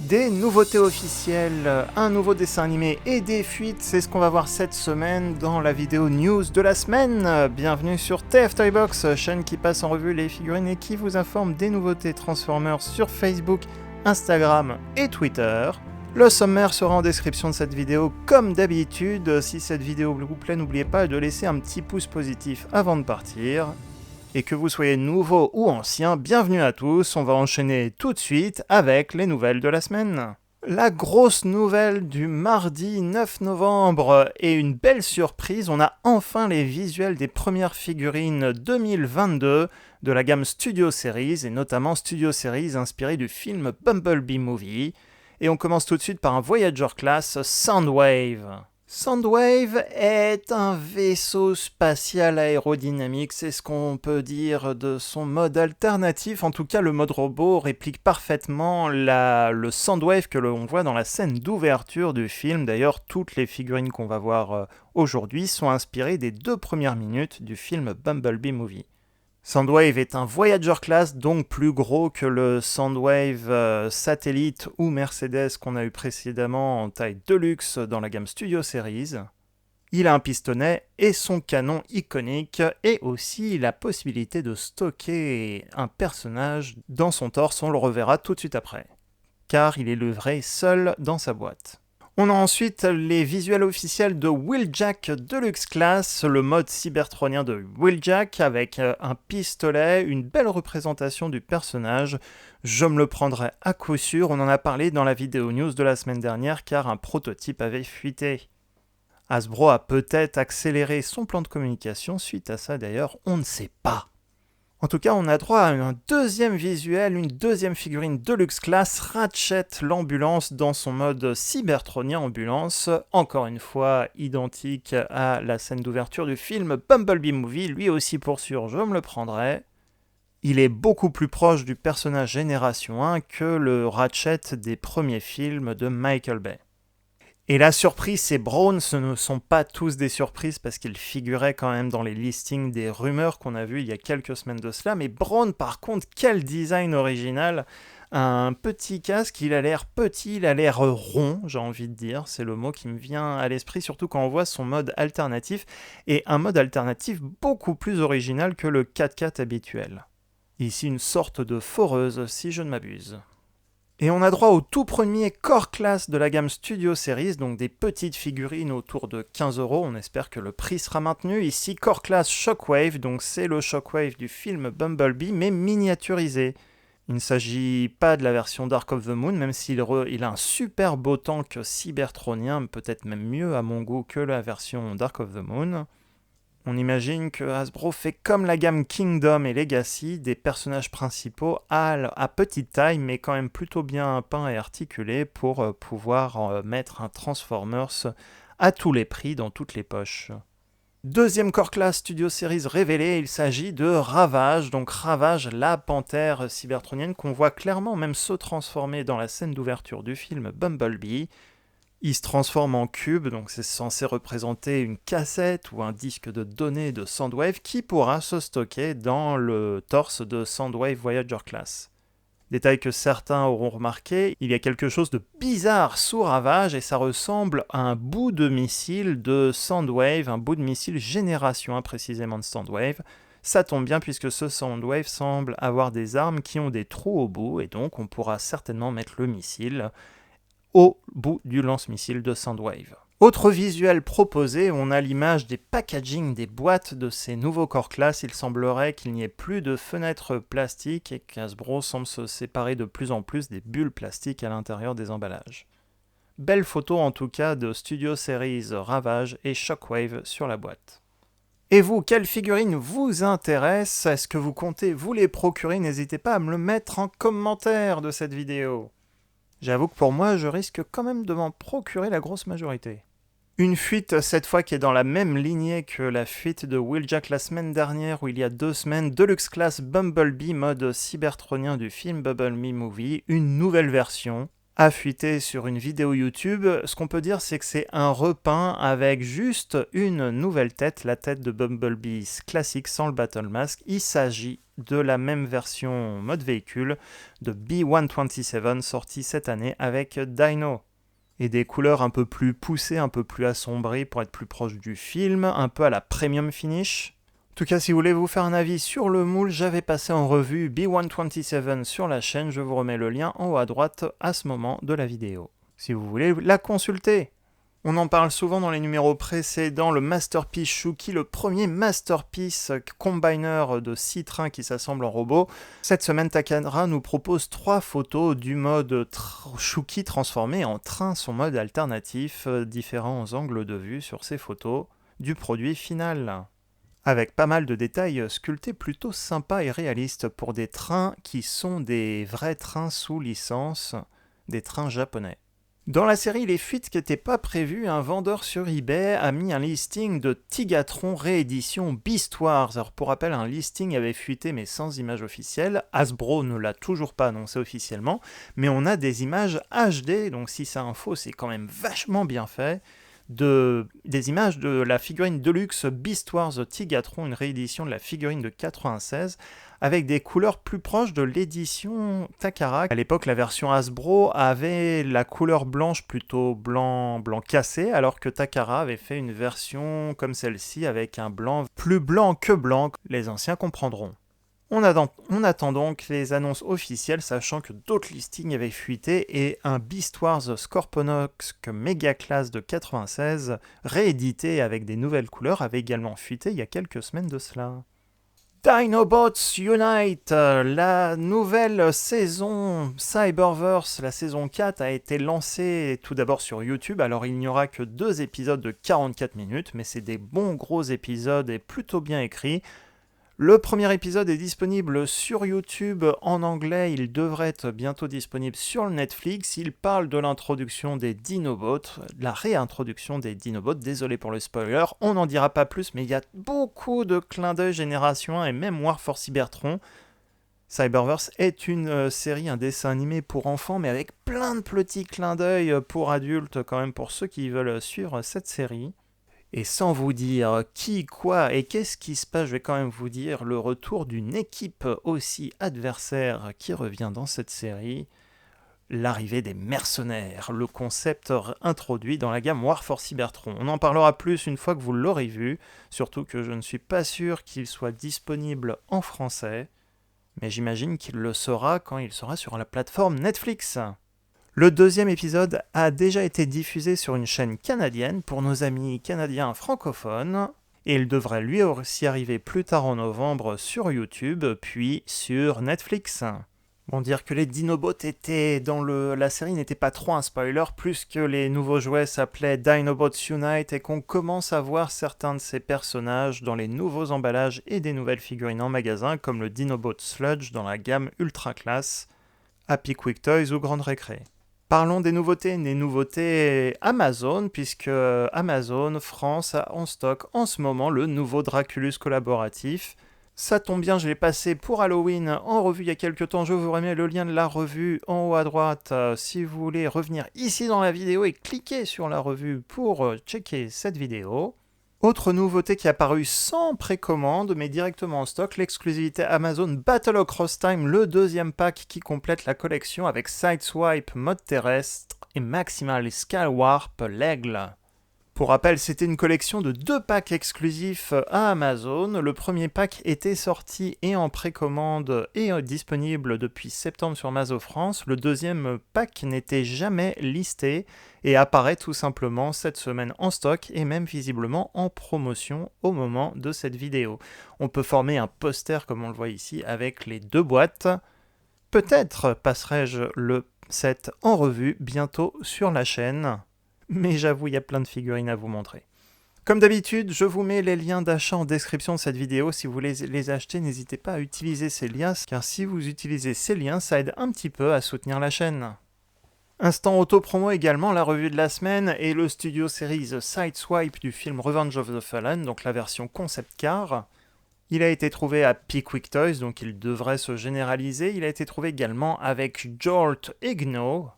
Des nouveautés officielles, un nouveau dessin animé et des fuites, c'est ce qu'on va voir cette semaine dans la vidéo news de la semaine. Bienvenue sur TF Toybox, chaîne qui passe en revue les figurines et qui vous informe des nouveautés Transformers sur Facebook, Instagram et Twitter. Le sommaire sera en description de cette vidéo comme d'habitude. Si cette vidéo vous plaît, n'oubliez pas de laisser un petit pouce positif avant de partir. Et que vous soyez nouveau ou ancien, bienvenue à tous, on va enchaîner tout de suite avec les nouvelles de la semaine. La grosse nouvelle du mardi 9 novembre et une belle surprise, on a enfin les visuels des premières figurines 2022 de la gamme Studio Series, et notamment Studio Series inspiré du film Bumblebee Movie. Et on commence tout de suite par un Voyager Class Soundwave. Soundwave est un vaisseau spatial aérodynamique, c'est ce qu'on peut dire de son mode alternatif. En tout cas, le mode robot réplique parfaitement le Soundwave que l'on voit dans la scène d'ouverture du film. D'ailleurs, toutes les figurines qu'on va voir aujourd'hui sont inspirées des 2 premières minutes du film Bumblebee Movie. Soundwave est un Voyager Class, donc plus gros que le Soundwave Satellite ou Mercedes qu'on a eu précédemment en taille Deluxe dans la gamme Studio Series. Il a un pistonnet et son canon iconique, et aussi la possibilité de stocker un personnage dans son torse, on le reverra tout de suite après, car il est livré seul dans sa boîte. On a ensuite les visuels officiels de Wheeljack Deluxe Class, le mode cybertronien de Wheeljack avec un pistolet, une belle représentation du personnage. Je me le prendrai à coup sûr, on en a parlé dans la vidéo news de la semaine dernière car un prototype avait fuité. Hasbro a peut-être accéléré son plan de communication, suite à ça d'ailleurs, on ne sait pas. En tout cas, on a droit à un deuxième visuel, une deuxième figurine Deluxe Class, Ratchet l'ambulance dans son mode cybertronien ambulance, encore une fois identique à la scène d'ouverture du film Bumblebee Movie, lui aussi pour sûr, je me le prendrai. Il est beaucoup plus proche du personnage Génération 1 que le Ratchet des premiers films de Michael Bay. Et la surprise, c'est Brawn. Ce ne sont pas tous des surprises parce qu'ils figuraient quand même dans les listings des rumeurs qu'on a vues il y a quelques semaines de cela. Mais Brawn, par contre, quel design original! Un petit casque, il a l'air petit, il a l'air rond, j'ai envie de dire. C'est le mot qui me vient à l'esprit, surtout quand on voit son mode alternatif. Et un mode alternatif beaucoup plus original que le 4x4 habituel. Ici, une sorte de foreuse, si je ne m'abuse. Et on a droit au tout premier Core Class de la gamme Studio Series, donc des petites figurines autour de 15€, on espère que le prix sera maintenu. Ici, Core Class Shockwave, donc c'est le Shockwave du film Bumblebee, mais miniaturisé. Il ne s'agit pas de la version Dark of the Moon, même s'il a un super beau tank cybertronien, peut-être même mieux à mon goût que la version Dark of the Moon. On imagine que Hasbro fait comme la gamme Kingdom et Legacy, des personnages principaux à petite taille, mais quand même plutôt bien peints et articulés pour pouvoir mettre un Transformers à tous les prix dans toutes les poches. Deuxième Core Class Studio Series révélé, il s'agit de Ravage, donc Ravage, la panthère cybertronienne qu'on voit clairement même se transformer dans la scène d'ouverture du film Bumblebee. Il se transforme en cube, donc c'est censé représenter une cassette ou un disque de données de Soundwave qui pourra se stocker dans le torse de Soundwave Voyager Class. Détail que certains auront remarqué, il y a quelque chose de bizarre sous Ravage et ça ressemble à un bout de missile de Soundwave, un bout de missile génération 1 précisément de Soundwave. Ça tombe bien puisque ce Soundwave semble avoir des armes qui ont des trous au bout et donc on pourra certainement mettre le missile au bout du lance-missile de Soundwave. Autre visuel proposé, on a l'image des packaging des boîtes de ces nouveaux Core Class. Il semblerait qu'il n'y ait plus de fenêtres plastiques et qu'Hasbro semble se séparer de plus en plus des bulles plastiques à l'intérieur des emballages. Belle photo en tout cas de Studio Series Ravage et Shockwave sur la boîte. Et vous, quelles figurines vous intéressent? Est-ce que vous comptez vous les procurer? N'hésitez pas à me le mettre en commentaire de cette vidéo. J'avoue que pour moi, je risque quand même de m'en procurer la grosse majorité. Une fuite, cette fois, qui est dans la même lignée que la fuite de Wheeljack la semaine dernière, où il y a 2 semaines, Deluxe Class Bumblebee, mode cybertronien du film Bumblebee Movie, une nouvelle version. a fuité sur une vidéo YouTube. Ce qu'on peut dire, c'est que c'est un repeint avec juste une nouvelle tête, la tête de Bumblebee classique sans le Battle Mask. Il s'agit de la même version mode véhicule de B-127 sortie cette année avec Dino. Et des couleurs un peu plus poussées, un peu plus assombries pour être plus proche du film, un peu à la premium finish. En tout cas, si vous voulez vous faire un avis sur le moule, j'avais passé en revue B-127 sur la chaîne, je vous remets le lien en haut à droite à ce moment de la vidéo, si vous voulez la consulter. On en parle souvent dans les numéros précédents, le Masterpiece Shuki, le premier Masterpiece combiner de 6 trains qui s'assemblent en robot. Cette semaine, Takara nous propose 3 photos du mode Shuki transformé en train, son mode alternatif, différents angles de vue sur ces photos du produit final. Avec pas mal de détails sculptés plutôt sympas et réalistes pour des trains qui sont des vrais trains sous licence, des trains japonais. Dans la série Les Fuites qui n'étaient pas prévues, un vendeur sur eBay a mis un listing de Tigatron réédition Beast Wars. Alors pour rappel, un listing avait fuité mais sans image officielle. Hasbro ne l'a toujours pas annoncé officiellement, mais on a des images HD, donc si c'est info, c'est quand même vachement bien fait. Des images de la figurine Deluxe Beast Wars Tigatron, une réédition de la figurine de 96, avec des couleurs plus proches de l'édition Takara. À l'époque, la version Hasbro avait la couleur blanche plutôt blanc cassé, alors que Takara avait fait une version comme celle-ci avec un blanc plus blanc que blanc. Les anciens comprendront. On attend donc les annonces officielles, sachant que d'autres listings avaient fuité et un Beast Wars Scorponok Mega Class de 96, réédité avec des nouvelles couleurs, avait également fuité il y a quelques semaines de cela. Dinobots Unite, la nouvelle saison Cyberverse, la saison 4 a été lancée tout d'abord sur YouTube. Alors il n'y aura que 2 épisodes de 44 minutes, mais c'est des bons gros épisodes et plutôt bien écrits. Le premier épisode est disponible sur YouTube en anglais, il devrait être bientôt disponible sur le Netflix. Il parle de l'introduction des Dinobots, la réintroduction des Dinobots, désolé pour le spoiler, on n'en dira pas plus, mais il y a beaucoup de clins d'œil Génération 1 et même War for Cybertron. Cyberverse est une série, un dessin animé pour enfants, mais avec plein de petits clins d'œil pour adultes quand même, pour ceux qui veulent suivre cette série. Et sans vous dire qui, quoi et qu'est-ce qui se passe, je vais quand même vous dire le retour d'une équipe aussi adversaire qui revient dans cette série, l'arrivée des mercenaires, le concept introduit dans la gamme War for Cybertron. On en parlera plus une fois que vous l'aurez vu, surtout que je ne suis pas sûr qu'il soit disponible en français, mais j'imagine qu'il le sera quand il sera sur la plateforme Netflix. Le deuxième épisode a déjà été diffusé sur une chaîne canadienne pour nos amis canadiens francophones, et il devrait lui aussi arriver plus tard en novembre sur YouTube, puis sur Netflix. Bon, dire que les Dinobots étaient dans la série n'était pas trop un spoiler, plus que les nouveaux jouets s'appelaient Dinobots Unite et qu'on commence à voir certains de ces personnages dans les nouveaux emballages et des nouvelles figurines en magasin, comme le Dinobot Sludge dans la gamme Ultra Class, Happy Quick Toys ou Grande Récré. Parlons des nouveautés Amazon, puisque Amazon France a en stock en ce moment le nouveau Draculus collaboratif. Ça tombe bien, je l'ai passé pour Halloween en revue il y a quelques temps, je vous remets le lien de la revue en haut à droite si vous voulez revenir ici dans la vidéo et cliquer sur la revue pour checker cette vidéo. Autre nouveauté qui est apparue sans précommande, mais directement en stock, l'exclusivité Amazon Battle Across Time, le deuxième pack qui complète la collection avec Sideswipe, mode terrestre et Maximal Scalwarp, l'aigle. Pour rappel, c'était une collection de 2 packs exclusifs à Amazon. Le premier pack était sorti et en précommande et disponible depuis septembre sur Amazon France. Le deuxième pack n'était jamais listé et apparaît tout simplement cette semaine en stock et même visiblement en promotion au moment de cette vidéo. On peut former un poster comme on le voit ici avec les 2 boîtes. Peut-être passerai-je le set en revue bientôt sur la chaîne. Mais j'avoue, il y a plein de figurines à vous montrer. Comme d'habitude, je vous mets les liens d'achat en description de cette vidéo. Si vous voulez les acheter, n'hésitez pas à utiliser ces liens, car si vous utilisez ces liens, ça aide un petit peu à soutenir la chaîne. Instant auto-promo également, la revue de la semaine et le Studio Series Sideswipe du film Revenge of the Fallen, donc la version concept car. Il a été trouvé à Pickwick Toys, donc il devrait se généraliser. Il a été trouvé également avec Jolt et Gno.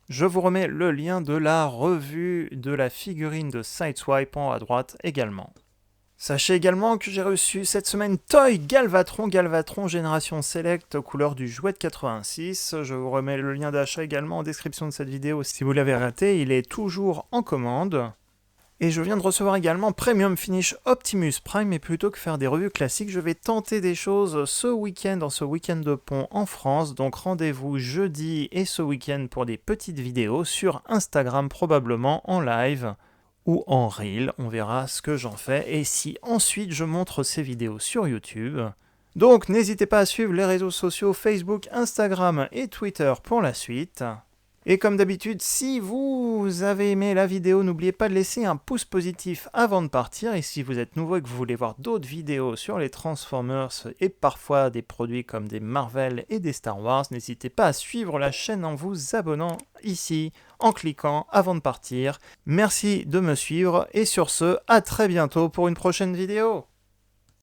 Je vous remets le lien de la revue de la figurine de Sideswipe en haut à droite également. Sachez également que j'ai reçu cette semaine Toy Galvatron Génération Select couleur du jouet de 86. Je vous remets le lien d'achat également en description de cette vidéo si vous l'avez raté, il est toujours en commande. Et je viens de recevoir également Premium Finish Optimus Prime, et plutôt que faire des revues classiques, je vais tenter des choses ce week-end, dans ce week-end de pont en France. Donc rendez-vous jeudi et ce week-end pour des petites vidéos sur Instagram, probablement en live ou en reel. On verra ce que j'en fais et si ensuite je montre ces vidéos sur YouTube. Donc n'hésitez pas à suivre les réseaux sociaux Facebook, Instagram et Twitter pour la suite. Et comme d'habitude, si vous avez aimé la vidéo, n'oubliez pas de laisser un pouce positif avant de partir. Et si vous êtes nouveau et que vous voulez voir d'autres vidéos sur les Transformers et parfois des produits comme des Marvel et des Star Wars, n'hésitez pas à suivre la chaîne en vous abonnant ici, en cliquant avant de partir. Merci de me suivre et sur ce, à très bientôt pour une prochaine vidéo.